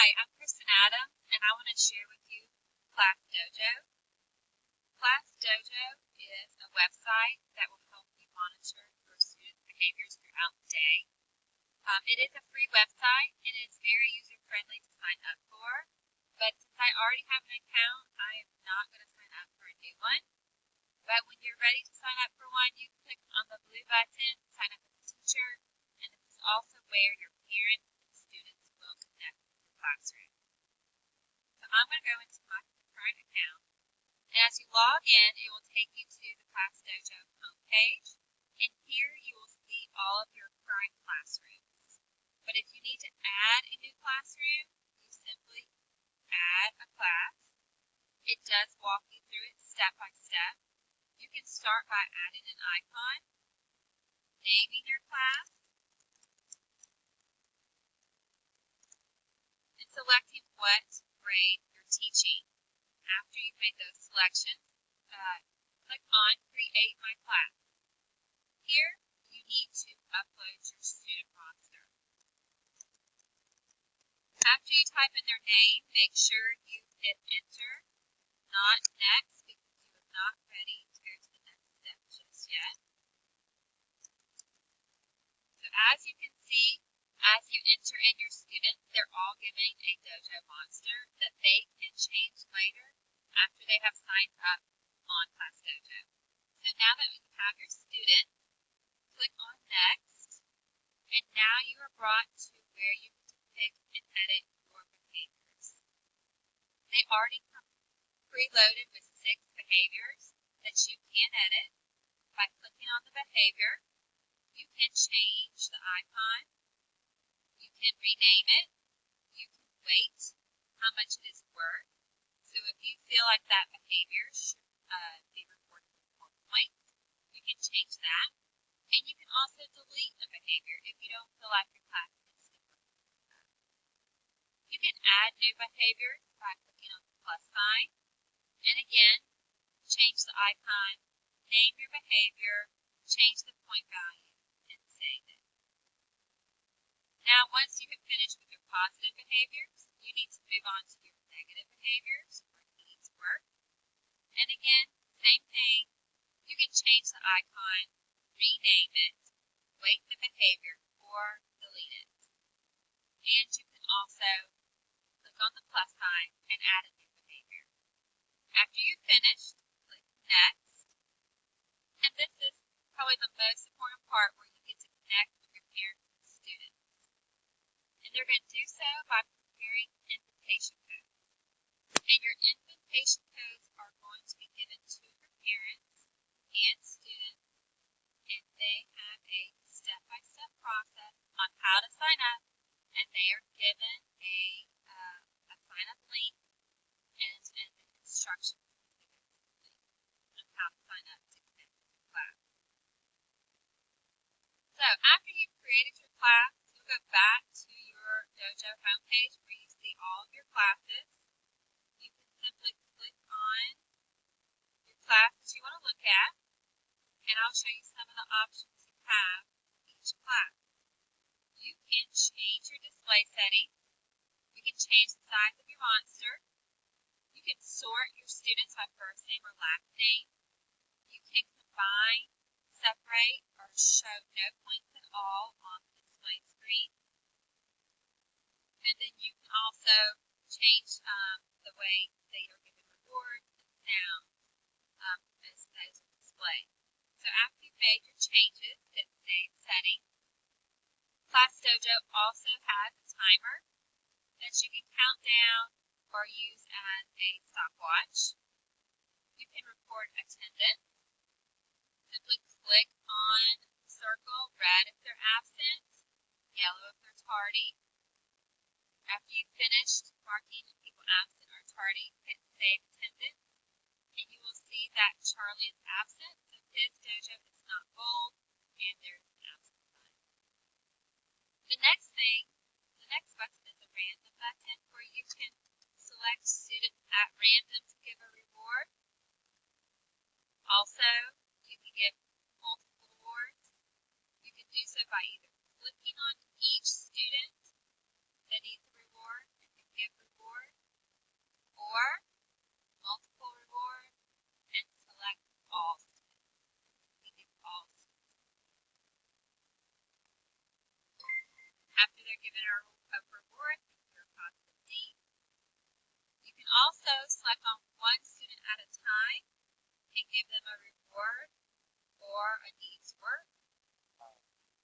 Hi, I'm Kristen Adams, and I want to share with you Class Dojo. Class Dojo is a website that will help you monitor your students' behaviors throughout the day. It is a free website, and it's very user-friendly to sign up for. But since I already have an account, I am not going to sign up for a new one. But when you're ready to sign up for one, you click on the blue button, sign up as a teacher, and this is also where your parents and students will connect with your classroom. So I'm going to go into my current account, and as you log in, it will take you to the Class Dojo homepage, and here you will see all of your current classrooms. But if you need to add a new classroom, you simply add a class. It does walk you through it step by step. You can start by adding an icon, naming your class, and selecting what grade you're teaching. After you've made those selections, click on Create My Class. Here, you need to upload your student roster. After you type in their name, make sure you hit Enter, not Next, because you are not ready to go to the next step just yet. So as you can see, as you enter in your students, they're all given a Dojo monster that they can change later after they have signed up on Class Dojo. So now that you have your student, click on Next, and now you are brought to where you can pick and edit your behaviors. They already come preloaded with 6 behaviors that you can edit. By clicking on the behavior, you can change the icon, you can rename it, you can weight how much it is worth. So if you feel like that behavior should be reported with more points, you can change that. And you can also delete a behavior if you don't feel like your class needs to report that. You can add new behaviors by clicking on the plus sign. And again, change the icon, name your behavior, change the point value, and save it. Now, once you have finished with your positive behaviors, you need to move on to your negative behaviors or needs work. And again, same thing. You can change the icon, rename it, weight the behavior, or delete it. And you can also click on the plus sign and add a new behavior. After you've finished, click Next. And this is probably the most important part where you get to connect with your parents and students. And they're going to do so by preparing invitation codes. And your invitation codes are going to be given to your parents and students, and they have a step-by-step process on how to sign up, and they are given a sign-up link and an instructions on how to sign up to connect with your class. So after you've created your class, you'll go back to your Dojo homepage where you see all of your classes. You can simply click on your class that you want to look at, and I'll show you some of the options you have for each class. You can change your display settings. You can change the size of your monster. You can sort your students by first name or last name. You can combine, separate, or show no points at all on the display screen. And then you can also change the way they are given rewards and sounds as those are displayed. So after you've made your changes, hit Save Settings. Class Dojo also has a timer that you can count down or use as a stopwatch. You can report attendance. Simply click on the circle, red if they're absent, yellow if they're tardy. After you've finished marking people absent or tardy, hit Save Attendance, and you will see that Charlie is absent, so his dojo is not bold, and there's an absent sign. The next button is a random button where you can select students at random to give a reward. Also, you can give multiple rewards. You can do so by either clicking on each student that needs a reward and they're given a reward for a positive deed. You can also select on one student at a time and give them a reward or a needs work.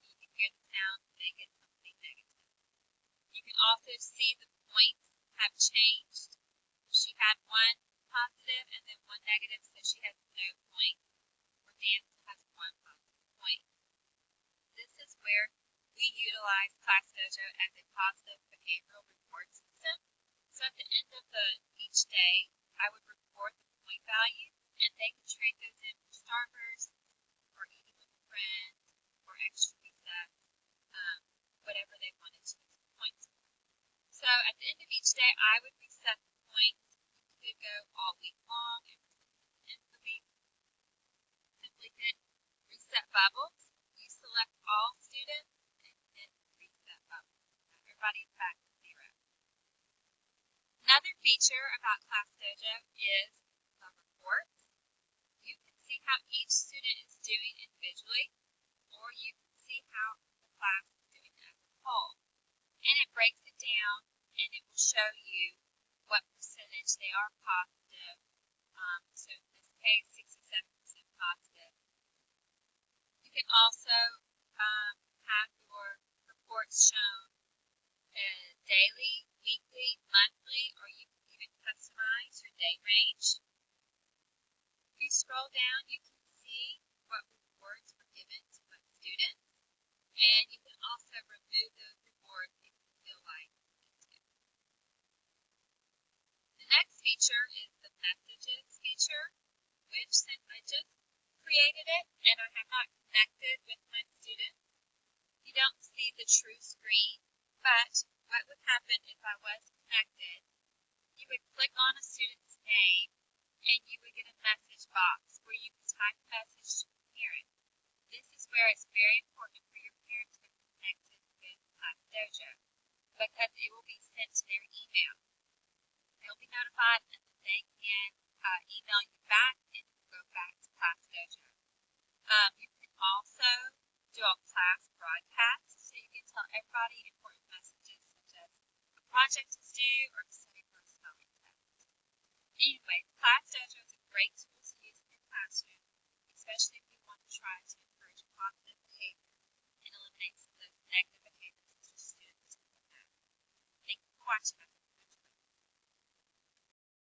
You can hear the sound, they get something negative. You can also see the points have changed. She had one positive and then one negative, so she has no point. Or Dan has one positive point. This is where we utilize ClassDojo as a positive behavioral reward system. So at the end of each day, I would report the point value, and they can trade those in for Starburst, or eating with a friend, or extra recess, whatever they wanted to use the points for. So at the end of each day, I would reset the points. You could go all week long and reset the end of the week. Simply hit reset bubbles. You select all students and hit reset bubbles. Everybody is back to 0. Another feature about ClassDojo is the reports. You can see how each student is doing individually, or you can see how the class is doing as a whole. And it breaks it down, and it will show you what percentage they are positive. So in this case, 67% positive. You can also have your reports shown daily, weekly, monthly, or you can even customize your date range. If you scroll down, you can see what rewards were given to what students, and you can also remove those rewards if you feel like you need to. The next feature is the messages feature, which since I just created it and I have not connected with my students, you don't see the true screen, but what would happen if I was connected, you would click on a student's name and you would get a message box where you can type a message to the parent. This is where it's very important for your parents to be connected with ClassDojo, because it will be sent to their email. They'll be notified and then they can email you back and go back to ClassDojo. You can also do a class broadcast, so you can tell everybody important messages such as a project is due or to study for a spelling test. Anyway, ClassDojo is a great tool to use in your classroom, especially if you want to try to encourage positive behavior and eliminate some of those negative behaviors that your students have. Thank you for watching.